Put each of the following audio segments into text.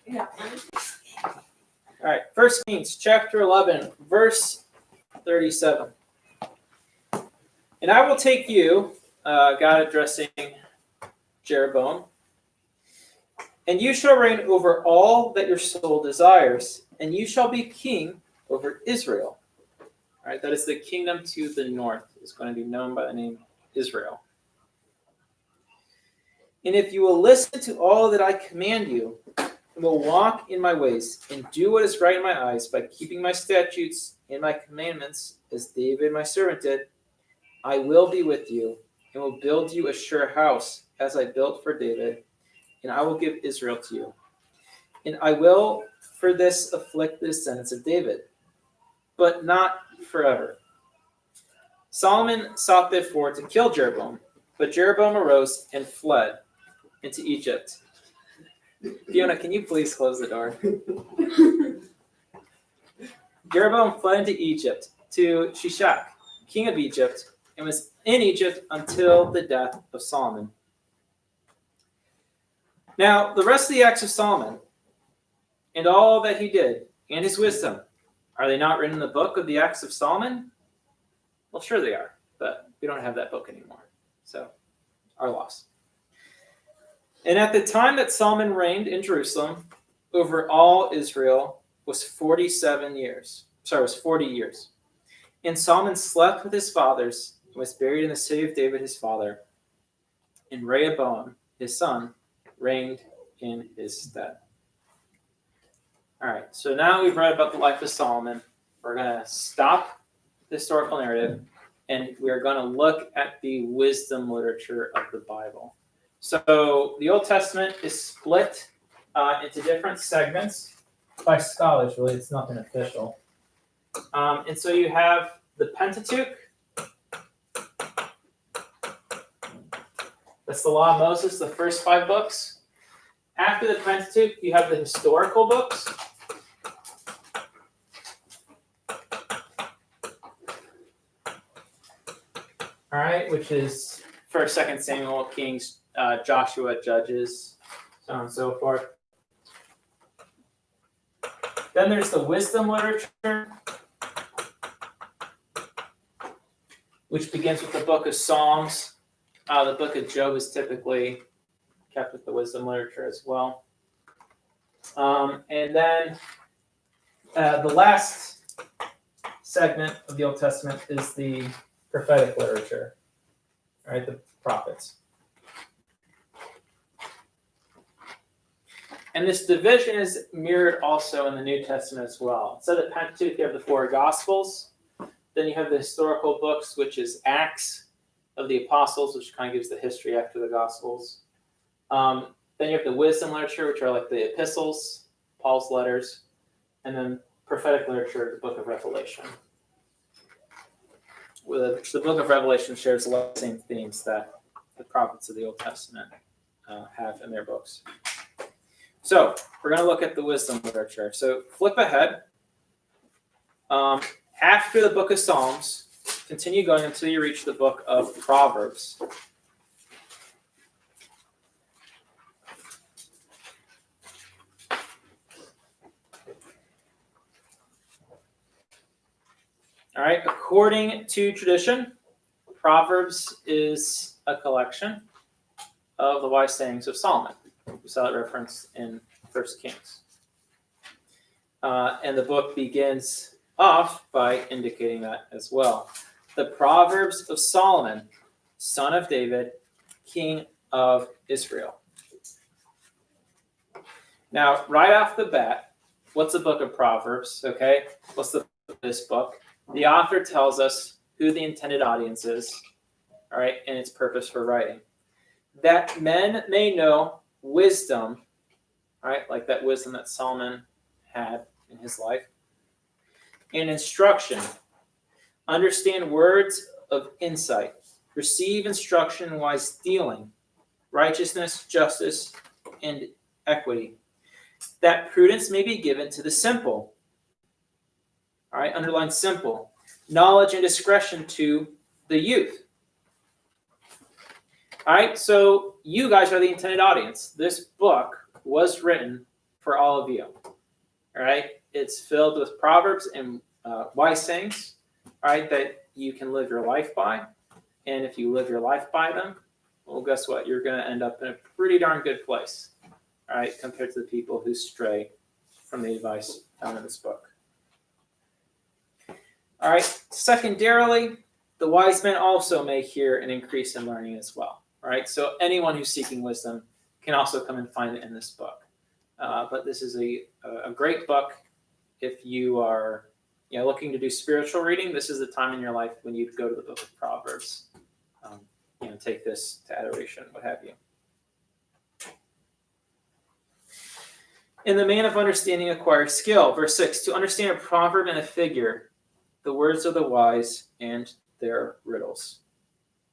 Yeah. All right, 1 Kings chapter 11, verse 37. And I will take you, God addressing Jeroboam, and you shall reign over all that your soul desires, and you shall be king over Israel. All right, that is the kingdom to the north. It's going to be known by the name Israel. And if you will listen to all that I command you, and will walk in my ways, and do what is right in my eyes by keeping my statutes and my commandments, as David my servant did, I will be with you, and will build you a sure house, as I built for David, and I will give Israel to you. And I will for this afflict the descendants of David, but not forever. Solomon sought therefore to kill Jeroboam, but Jeroboam arose and fled into Egypt. Fiona, can you please close the door? Jeroboam fled into Egypt to Shishak, king of Egypt, and was in Egypt until the death of Solomon. Now, the rest of the acts of Solomon, and all that he did, and his wisdom, are they not written in the book of the Acts of Solomon? Well, sure they are, but we don't have that book anymore. So, our loss. And at the time that Solomon reigned in Jerusalem over all Israel was 40 years. And Solomon slept with his fathers and was buried in the city of David his father. And Rehoboam, his son, reigned in his stead. All right, so now we've read about the life of Solomon. We're going to stop the historical narrative, and we're going to look at the wisdom literature of the Bible. So the Old Testament is split into different segments by scholars. Really, it's nothing official. And so you have the Pentateuch. That's the Law of Moses, the first 5 books. After the Pentateuch, you have the historical books. All right, which is 1st, 2nd Samuel, Kings, Joshua, Judges, so on and so forth. Then there's the wisdom literature, which begins with the book of Psalms. The book of Job is typically kept with the wisdom literature as well. And then the last segment of the Old Testament is the prophetic literature, all right, the prophets. And this division is mirrored also in the New Testament as well. So the Pentateuch, you have the 4 Gospels. Then you have the historical books, which is Acts of the Apostles, which kind of gives the history after the Gospels. Then you have the wisdom literature, which are like the epistles, Paul's letters. And then prophetic literature, the book of Revelation. Which the book of Revelation shares a lot of the same themes that the prophets of the Old Testament have in their books. So we're going to look at the wisdom literature. So flip ahead. After the book of Psalms, continue going until you reach the book of Proverbs. All right, according to tradition, Proverbs is a collection of the wise sayings of Solomon. We saw that referenced in 1 Kings. And the book begins off by indicating that as well. The Proverbs of Solomon, son of David, king of Israel. Now, right off the bat, what's the book of Proverbs? Okay, what's the this book? The author tells us who the intended audience is, all right, and its purpose for writing. That men may know wisdom, right, like that wisdom that Solomon had in his life, and instruction. Understand words of insight. Receive instruction in wise dealing, righteousness, justice, and equity. That prudence may be given to the simple. All right, underline simple. Knowledge and discretion to the youth. All right, so you guys are the intended audience. This book was written for all of you. All right, it's filled with proverbs and wise sayings, all right, that you can live your life by. And if you live your life by them, well, guess what? You're going to end up in a pretty darn good place, all right, compared to the people who stray from the advice found in this book. All right, secondarily, the wise men also may hear an increase in learning as well. All right, so anyone who's seeking wisdom can also come and find it in this book. But this is a great book if you are looking to do spiritual reading. This is the time in your life when you go to the book of Proverbs. Take this to adoration, what have you. And the man of understanding acquires skill. Verse 6, to understand a proverb and a figure, the words of the wise and their riddles.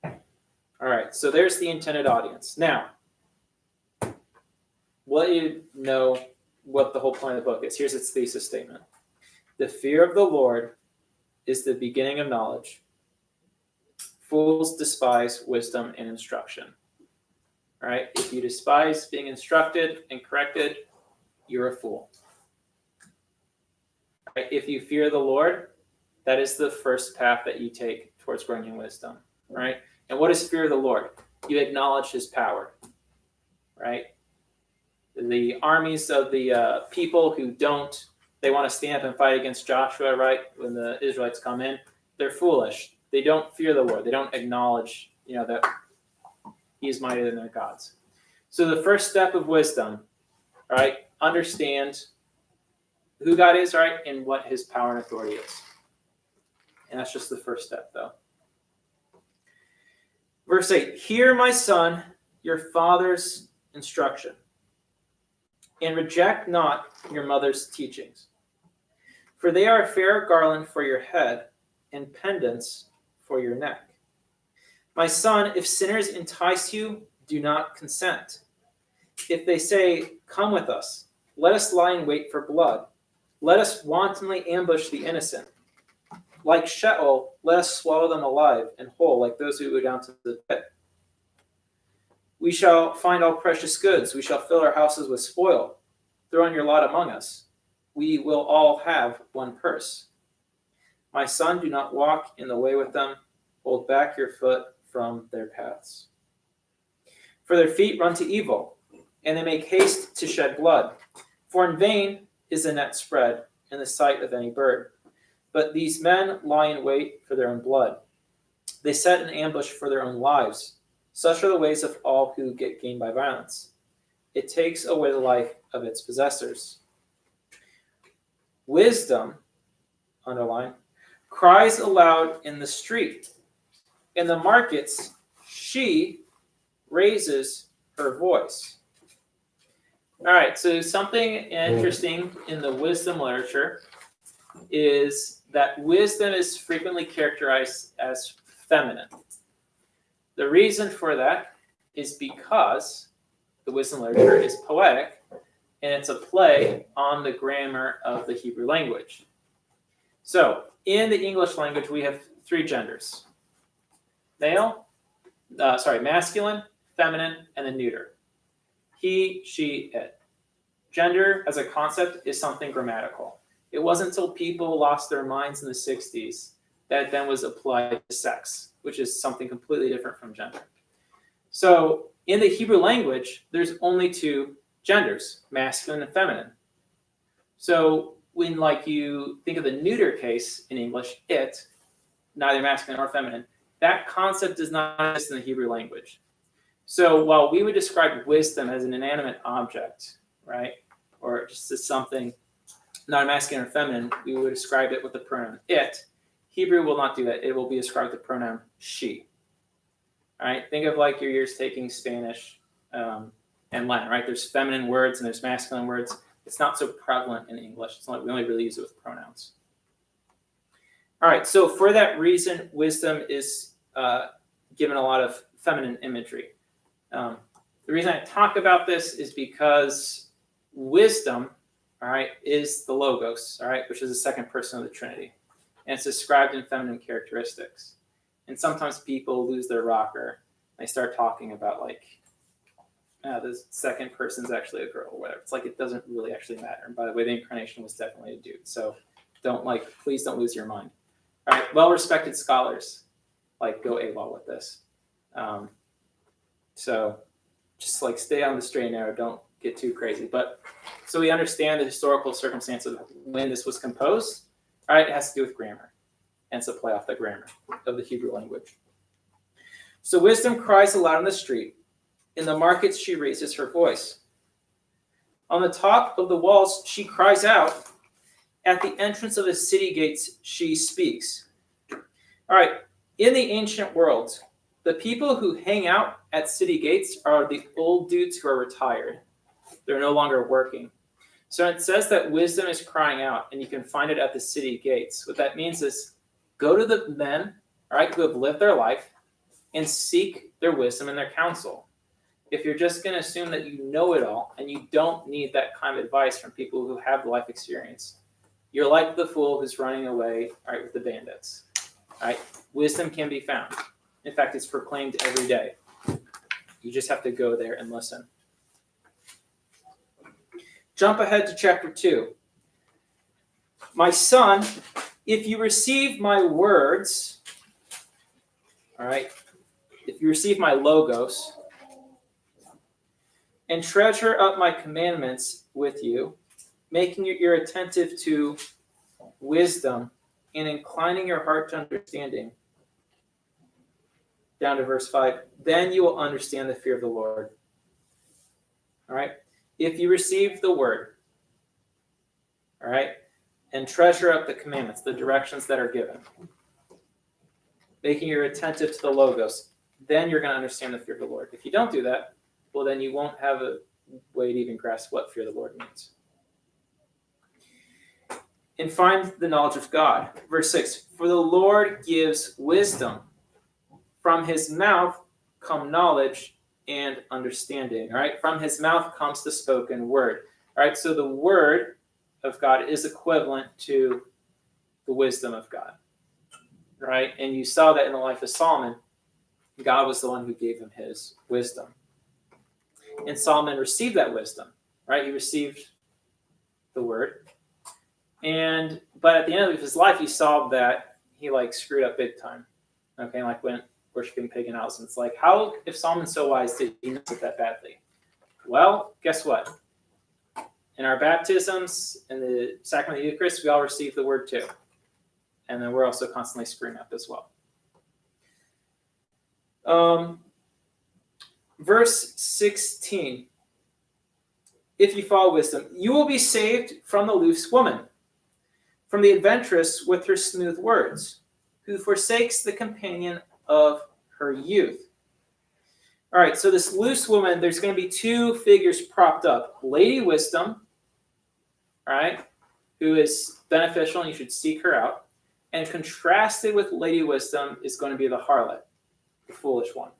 All right, so there's the intended audience. Now, what you know what the whole point of the book is. Here's its thesis statement. The fear of the Lord is the beginning of knowledge. Fools despise wisdom and instruction. All right, if you despise being instructed and corrected, you're a fool. All right, if you fear the Lord, that is the first path that you take towards growing in wisdom. Right? And what is fear of the Lord? You acknowledge his power. Right? The armies of the people who don't, they want to stand up and fight against Joshua, right? When the Israelites come in, they're foolish. They don't fear the Lord. They don't acknowledge, that he is mightier than their gods. So the first step of wisdom, right? Understand who God is, right? And what his power and authority is. And that's just the first step, though. Verse 8, hear, my son, your father's instruction, and reject not your mother's teachings. For they are a fair garland for your head and pendants for your neck. My son, if sinners entice you, do not consent. If they say, come with us, let us lie in wait for blood. Let us wantonly ambush the innocent. Like Sheol, let us swallow them alive and whole, like those who go down to the pit. We shall find all precious goods. We shall fill our houses with spoil. Throw in your lot among us. We will all have one purse. My son, do not walk in the way with them. Hold back your foot from their paths. For their feet run to evil, and they make haste to shed blood. For in vain is the net spread in the sight of any bird. But these men lie in wait for their own blood. They set an ambush for their own lives. Such are the ways of all who get gain by violence. It takes away the life of its possessors. Wisdom, underline, cries aloud in the street. In the markets, she raises her voice. All right, so something interesting in the wisdom literature is that wisdom is frequently characterized as feminine. The reason for that is because the wisdom literature is poetic, and it's a play on the grammar of the Hebrew language. So, in the English language, we have three genders. Masculine, feminine, and then neuter. He, she, it. Gender as a concept is something grammatical. It wasn't until people lost their minds in the 60s that then was applied to sex, which is something completely different from gender. So in the Hebrew language, there's only two genders, masculine and feminine. So when you think of the neuter case in English, it, neither masculine or feminine, that concept does not exist in the Hebrew language. So while we would describe wisdom as an inanimate object, right, or just as something not masculine or feminine, we would describe it with the pronoun it. Hebrew will not do that. It will be described with the pronoun she. All right, think of your years taking Spanish and Latin, right? There's feminine words and there's masculine words. It's not so prevalent in English. We only really use it with pronouns. All right, so for that reason, wisdom is given a lot of feminine imagery. The reason I talk about this is because wisdom, all right, is the Logos, all right, which is the second person of the Trinity. And it's described in feminine characteristics. And sometimes people lose their rocker. They start talking about the second person's actually a girl or whatever. It's like it doesn't really actually matter. And by the way, the incarnation was definitely a dude. So please don't lose your mind. All right, well-respected scholars go AWOL with this. So just stay on the straight and narrow. Don't get too crazy. But so we understand the historical circumstance of when this was composed. All right, it has to do with grammar. Hence a play off the grammar of the Hebrew language. So wisdom cries aloud in the street. In the markets, she raises her voice. On the top of the walls, she cries out. At the entrance of the city gates, she speaks. All right, in the ancient world, the people who hang out at city gates are the old dudes who are retired. They're no longer working. So it says that wisdom is crying out, and you can find it at the city gates. What that means is go to the men, all right, who have lived their life, and seek their wisdom and their counsel. If you're just going to assume that you know it all, and you don't need that kind of advice from people who have life experience, you're like the fool who's running away, all right, with the bandits. All right, wisdom can be found. In fact, it's proclaimed every day. You just have to go there and listen. Jump ahead to chapter 2. My son, if you receive my words, all right, if you receive my logos, and treasure up my commandments with you, making your ear attentive to wisdom and inclining your heart to understanding. Down to verse 5, then you will understand the fear of the Lord. All right, if you receive the word, all right, and treasure up the commandments, the directions that are given, making you attentive to the logos, then you're going to understand the fear of the Lord. If you don't do that, well, then you won't have a way to even grasp what fear of the Lord means. And find the knowledge of God. Verse 6, for the Lord gives wisdom. From his mouth come knowledge and understanding. All right, from his mouth comes the spoken word. All right, so the word of God is equivalent to the wisdom of God. Right, and you saw that in the life of Solomon. God was the one who gave him his wisdom. And Solomon received that wisdom. Right, he received the word. But at the end of his life, he saw that he screwed up big time. Okay, went worshiping pagan idols. And it's how, if Solomon's so wise, did he miss it that badly? Well, guess what? In our baptisms and the sacrament of the Eucharist, we all receive the word too. And then we're also constantly screwing up as well. Verse 16. If you follow wisdom, you will be saved from the loose woman, from the adventuress with her smooth words, who forsakes the companion of her youth. All right, so this loose woman, there's going to be two figures propped up. Lady Wisdom, all right, who is beneficial and you should seek her out. And contrasted with Lady Wisdom is going to be the harlot, the foolish one.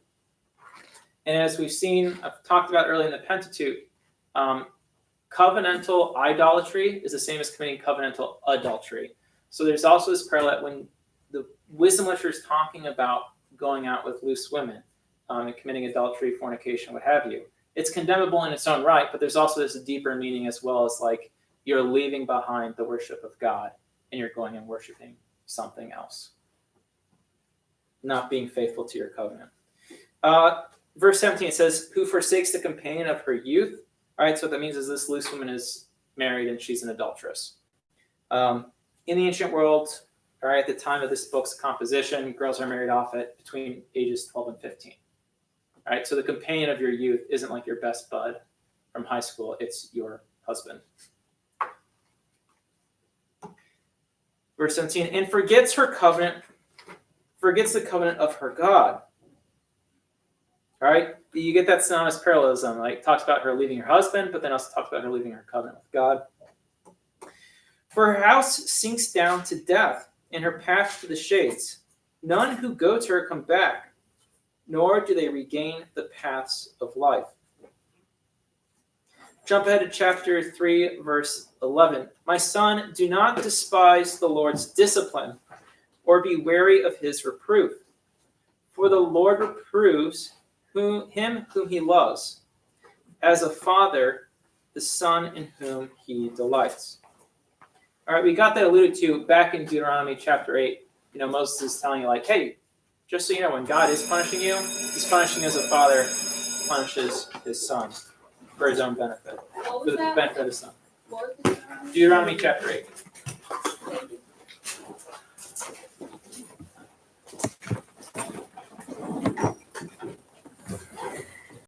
And as we've seen, I've talked about earlier in the Pentateuch, covenantal idolatry is the same as committing covenantal adultery. So there's also this parallel when the wisdom literature is talking about going out with loose women and committing adultery, fornication, what have you. It's condemnable in its own right, but there's also this deeper meaning as well as you're leaving behind the worship of God and you're going and worshiping something else. Not being faithful to your covenant. Verse 17, it says, who forsakes the companion of her youth. All right, so what that means is this loose woman is married and she's an adulteress. In the ancient world, all right, at the time of this book's composition, girls are married off at between ages 12 and 15. All right, so the companion of your youth isn't like your best bud from high school. It's your husband. Verse 17, and forgets the covenant of her God. All right, you get that synonymous parallelism. Talks about her leaving her husband, but then also talks about her leaving her covenant with God. For her house sinks down to death, and her path to the shades. None who go to her come back, nor do they regain the paths of life. Jump ahead to chapter 3, verse 11. My son, do not despise the Lord's discipline, or be wary of his reproof. For the Lord reproves him whom he loves, as a father the son in whom he delights. All right, we got that alluded to back in Deuteronomy chapter 8. Moses is telling you, like, hey, just so you know, when God is punishing you, he's punishing you as a father punishes his son for his own benefit, for the benefit of his son. Deuteronomy chapter 8.